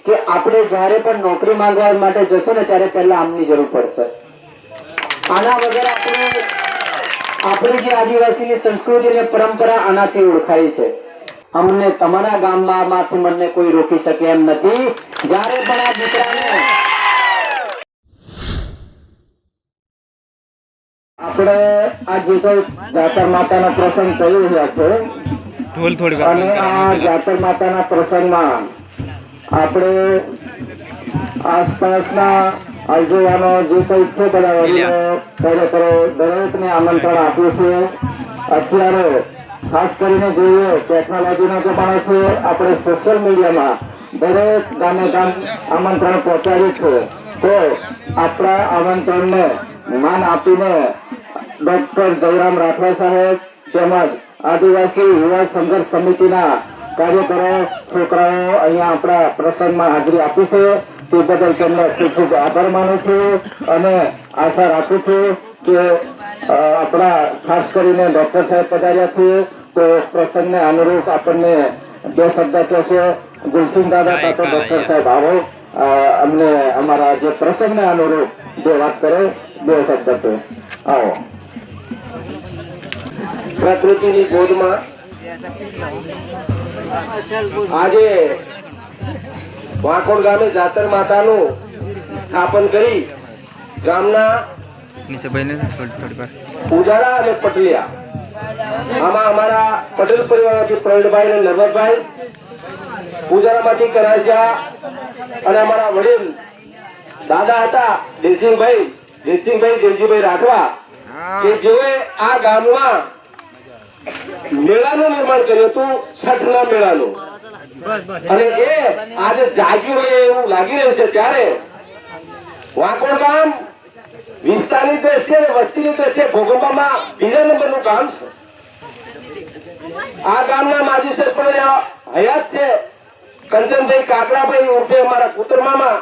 કે આપણે જ્યારે પણ નોકરી માંગવા માટે જશું ને ત્યારે પહેલા આમની જરૂર પડશે. આના વગર આપણી જે આદિવાસીની સંસ્કૃતિ અને પરંપરા આનાથી ઓળખાય છે. અમને તમારા ગામમાંથી મને કોઈ રોકી શકે એમ નથી. જ્યારે પણ આ દીકરાને આપણે આ જે કોઈ જાતર માતાનો પ્રસંગ થયો છે અને આ જાતર માતાના પ્રસંગમાં આપણે આસપાસના આગેવાનો જે કોઈ છે બધા દરેકને આમંત્રણ આપ્યું છે. અત્યારે ખાસ કરીને જોઈએ ટેકનોલોજીનો જમાનો છે. આપણે સોશિયલ મીડિયામાં દરેક ગામે ગામ આમંત્રણ પહોંચાડ્યું છે. તો આપણા આમંત્રણને માન આપીને ડોક્ટર જયરામ રાઠવા સાહેબ તેમજ આદિવાસી યુવા સંઘર્ષ સમિતિના કાર્યકરો છોકરાઓ અહીંયા આપણા પ્રસંગમાં હાજરી આપી છે. તે બદલ તેમને ખૂબ ખૂબ આભાર માનું છું અને આશા રાખું છું કે આપણા ખાસ કરીને ડોક્ટર સાહેબ પધાર્યા છે તો પ્રસંગને અનુરૂપ આપણને બે શબ્દ કહેશે. ગુલસિંહ દાદા કાં તો ડોક્ટર સાહેબ આવો અમને અમારા જે પ્રસંગને અનુરૂપ બે વાત કરે, બે શબ્દ છે. આવો. પ્રકૃતિની ગોદમાં આજે વાંકોડ ગામે જાતર માતાનું સ્થાપન કરી ગામના પૂજારા અને પટલિયા આમાં અમારા પટેલ પરિવારમાંથી પ્રવીણભાઈ અને નર્મદભાઈ, પૂજારામાંથી કરાસિયા અને અમારા વડીલ દાદા હતા દેવસિંહભાઈ દેવજીભાઈ રાઠવા કે જેઓએ આ ગામમાં મેળાનું નિર્માણ કર્યું હતું, છઠના મેળાનું. અને એ આજે જાગ્યું હોય એવું લાગી રહ્યું છે. ત્યારે વાંકોડ ગામ વિસ્તારની દ્રષ્ટિએ અને વસ્તીની દ્રષ્ટિએ ભૂગોળમાં બીજા નંબરનું ગામ છે. આ ગામના માજી સરપંચ હયાત છે કંચનભાઈ કાકડાભાઈ ઉર્ફે અમારા કુતરમામા,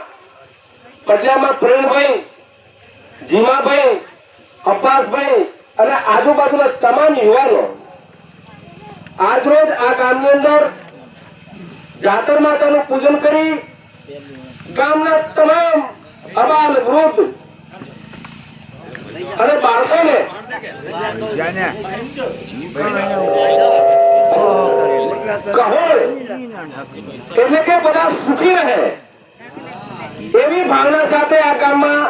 પટલામાં પ્રવીણભાઈ, જીમાભાઈ, અબ્બાસભાઈ અને આજુબાજુના તમામ યુવાનો આજરોજ આ ગામની અંદર જાતર માતાનું પૂજન કરી ગામના તમામ અબાલ વૃદ્ધ અને બાળકોને કહોળ એટલે કે બધા સુખી રહે એવી ભાવના સાથે આ ગામમાં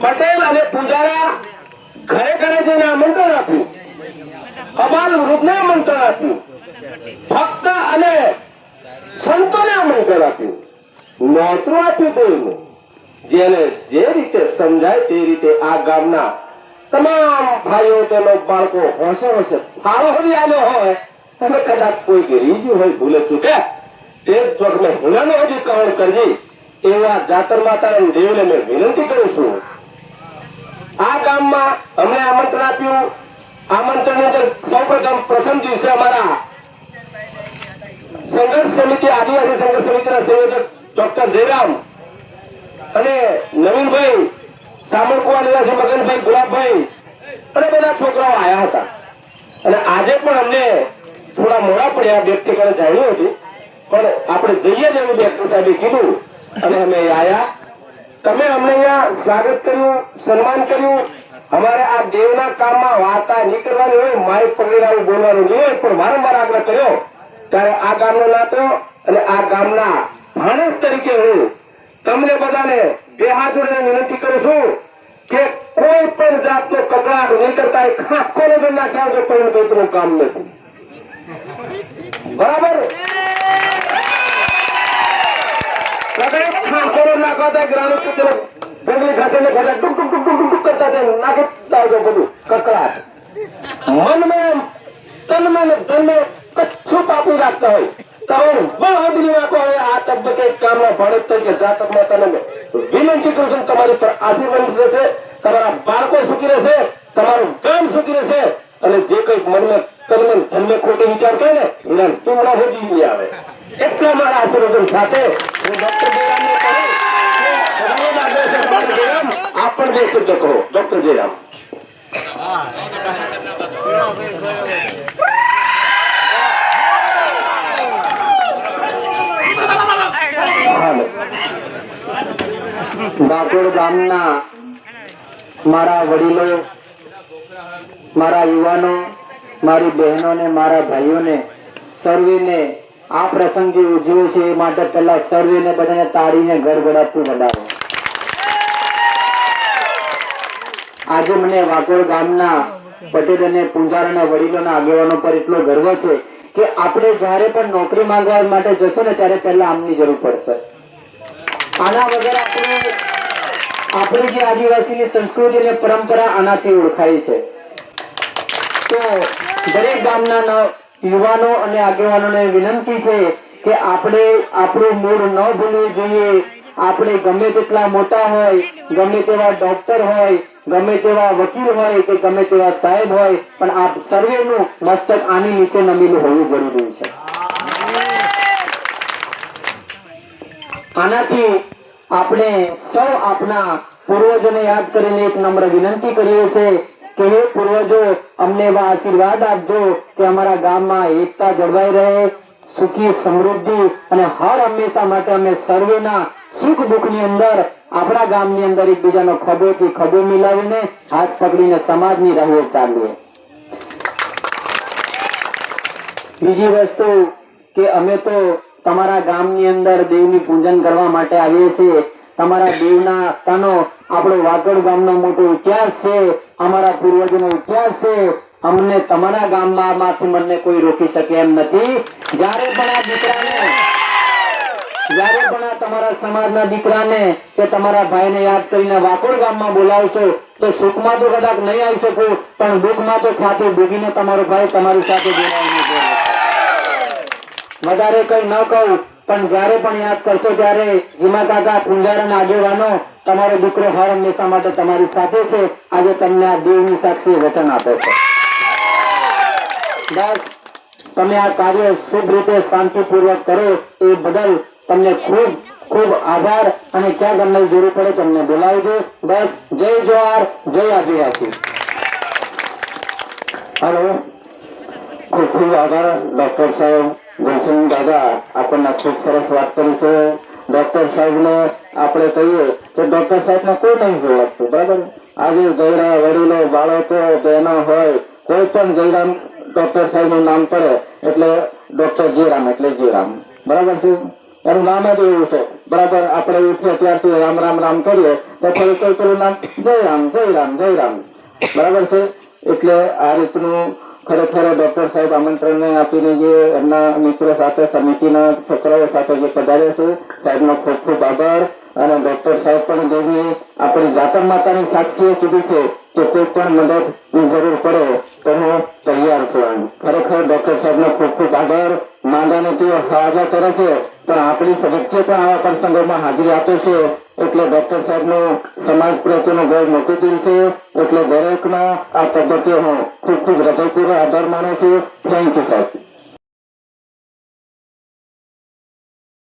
પટેલ અને પૂજારા ઘરે ઘરે જઈને આમંત્રણ આપ્યું, અબાલ વૃદ્ધને આમંત્રણ આપ્યું, ભક્ત અને સંતોને આમંત્રણ આપ્યું, નોતરું આપ્યું કોઈનું. જેને જે રીતે સમજાય તે રીતે આ ગામના તમામ ભાઈઓ તેનો બાળકો હોશે ફાળો હરી આવ્યો હોય તમે કદાચ કોઈ ગીરી હોય ભૂલે ચૂકે તે તમે હુનાનું હજી કવણ કરજી એવા જાતર માતાના દેવને મેં વિનંતી કરું છું. આ ગામમાં અમને આમંત્રણ આપ્યું. આમંત્રણની અંદર સૌપ્રથમ પ્રથમ દિવસે અમારા સંઘર્ષ સમિતિ આદિવાસી સંઘર્ષ સમિતિના સંયોજક ડોક્ટર જયરામ અને નવીનભાઈ, સામરકુવા નિવાસી મગનભાઈ, ગુલાબભાઈ અને બધા છોકરાઓ આવ્યા હતા. અને આજે પણ અમને થોડા મોડા પડ્યા, વ્યક્તિગત જાણ્યું હતું પણ આપણે જઈએ જ એવું ડોક્ટર સાહેબે કીધું અને અમે આવ્યા. તમે અમને અહીંયા સ્વાગત કર્યું, સન્માન કર્યું. અમારે આ દેવના કામમાં વાર્તા નીકળવાની હોય, માઇક પકડીને બોલવાનું નહીં હોય, પણ વારંવાર આગ્રહ કર્યો ત્યારે આ ગામનો નાતો અને આ ગામના ભાણેજ તરીકે હું તમને બધાને બે હાથ જોડીને વિનંતી કરું છું કે કોઈ પણ જાતનો કકડાટ નહીં કરતા. ખાખોને પણ ના ખ્યાલ કોઈ કઈનું કામ નથી. બરાબર? ખાખોને નાખવા ગ્રામીણ ડુંગળી ઘાસીને ખાતા ટુક ટુક ટુક ટુક કરતા નાખી દાવજો બધું કકડાટ. મનમાં તનમાં ધનમાં કચ્છું પાપી રાખતા હોય તમારું બહુની વાતો હવે આ તબક્કે કામના ભાડત તરીકે જાતક માતાને વિનંતી કરું છું તમારી પર આશીર્વાદ રહેશે, તમારા બાળકો સુખી રહેશે, તમારું ગામ સુખી રહેશે અને જે કઈક મનમાં તનમાં ધનમે ખોટી વિચાર કરે ને એના તુમડા હોદી નહીં આવે. એટલા મારા આશીર્વાદ સાથે હું ડોક્ટર જયરામને કહું આપ પણ બે શબ્દ કહો. ડોક્ટર જયરામ. વાકોડ ગામના મારા વડીલો, મારા યુવાનો, મારી બહેનો ને મારા ભાઈઓને સર્વેને આ પ્રસંગે ઉજવ્યો છે એ માટે પહેલા સર્વેને બધાને તાળીને ગડગડાટથી વધાવો. આજે મને વાકોડ ગામના પટેલ અને પૂંજાર અને વડીલોના આગેવાનો પર એટલો ગર્વ છે કે આપણે જ્યારે પણ નોકરી માંગવા માટે જશો ને ત્યારે પહેલા આમની જરૂર પડશે. આના વગર આપણી જે આદિવાસીની સંસ્કૃતિ અને પરંપરા આનાથી ઓળખાય છે. તો દરેક ગામના યુવાનો અને આગેવાનોને વિનંતી છે કે આપણે આપણું મૂળ ન ભૂલવું જોઈએ. આપણે ગમે તેટલા મોટા હોય, ગમે તેવા ડોક્ટર હોય, ગમે તેવા વકીલ હોય કે ગમે તેવા સાહેબ હોય, પણ આ સર્વેનું મસ્તક આની નીચે નમેલું હોવું જરૂરી છે. આનાથી આપણે સૌ આપણા પૂર્વજોને યાદ કરીને એક નમ્ર વિનંતી કરીએ છીએ કે હે પૂર્વજો, અમને એવા આશીર્વાદ આપજો કે અમારા ગામમાં એકતા જળવાઈ રહે, સુખી સમૃદ્ધિ અને હર હંમેશા માટે અમે સર્વેના સુખ દુઃખની અંદર આપણા ગામની અંદર એકબીજાનો ખભેથી ખભો મિલાવીને હાથ પકડીને સમાજની રાહે ચાલીએ. બીજી વસ્તુ કે અમે તો તમારા ગામની અંદર દેવની પૂજન કરવા માટે આવીએ છીએ. તમારા દેવના સ્થાનો આપણો વાકોડ ગામનો મોટો ઇતિહાસ છે, અમારા પૂર્વજોનો ઇતિહાસ છે. અમને તમારા ગામમાં માંથી મને કોઈ રોકી શકે એમ નથી. જ્યારે પણ આ દીકરાને, જ્યારે પણ આ તમારા સમાજના દીકરાને કે તમારા ભાઈને યાદ કરીને વાકોડ ગામમાં બોલાવશો તો સુખમાં તો કદાચ નહીં આવી શકું, પણ દુઃખમાં તો સાથે ભોગીને તમારો ભાઈ તમારી સાથે જોડાઈને છે. વધારે કઈ ન કહું, પણ જ્યારે પણ યાદ કરશો ત્યારે હિમા કાકા, પૂંજાર અને આગેવાનો, તમારો દીકરો હર હંમેશા માટે તમારી સાથે છે. આજે તમને આ દેવની સાક્ષી વચન આપે છે. બસ તમે આ કાર્ય શુભ રીતે શાંતિપૂર્વક કરો એ બદલ તમને ખૂબ ખૂબ આભાર. અને ક્યાં તમને જરૂર પડે તમને બોલાવજો. બસ જય જવાહર, જય આદિવાસી. હેલો, ખૂબ ખૂબ આભાર ડોક્ટર સાહેબ ગુલશન દાદા, આપણને ખૂબ સરસ વાત કરી છે. ડોક્ટર સાહેબ ને આપણે કહીએ તો ડોક્ટર સાહેબ ને કોઈ નહીં ઓળખતું, બરાબર. આજે જયરા વડીલો, બાળકો, બહેનો હોય, કોઈ પણ જયરામ ડોક્ટર સાહેબ નું નામ પડે એટલે ડોક્ટર જીરામ એટલે જીરામ, બરાબર છે. એનું નામ જ એવું છે, બરાબર. આપણે ઉઠીએ ત્યારથી રામ રામ રામ કરીએ તો ફરી કોઈ પેલું નામ જયરામ જયરામ જયરામ, બરાબર છે. એટલે આ રીતનું ખરેખર ડોક્ટર સાહેબ આમંત્રણ આપીને જે એમના મિત્રો સાથે, સમિતિના છોકરાઓ સાથે જે પધારે છે, સાહેબનો ખૂબ ખૂબ આભાર. અને ડોક્ટર સાહેબ પણ જેવી આપણી જાતર માતાની સાક્ષીએ કીધું છે કે કોઈ પણ મદદની જરૂર પડે તો હું તૈયાર છું. ખરેખર ડોક્ટર સાહેબનો ખૂબ ખૂબ આભાર. માંદાને તેઓ હાજર કરે છે, પણ આપણી વચ્ચે પણ આવા પ્રસંગોમાં હાજરી આપે છે. એટલે ડોક્ટર સાહેબનું સમાજ પ્રત્યેનું બહુ મોટું દિલ છે. એટલે દરેકનો આ પદ્ધતિ હું ખૂબ ખૂબ હૃદયપૂર્વક આભાર માનું છું. થેન્ક યુ સાહેબ.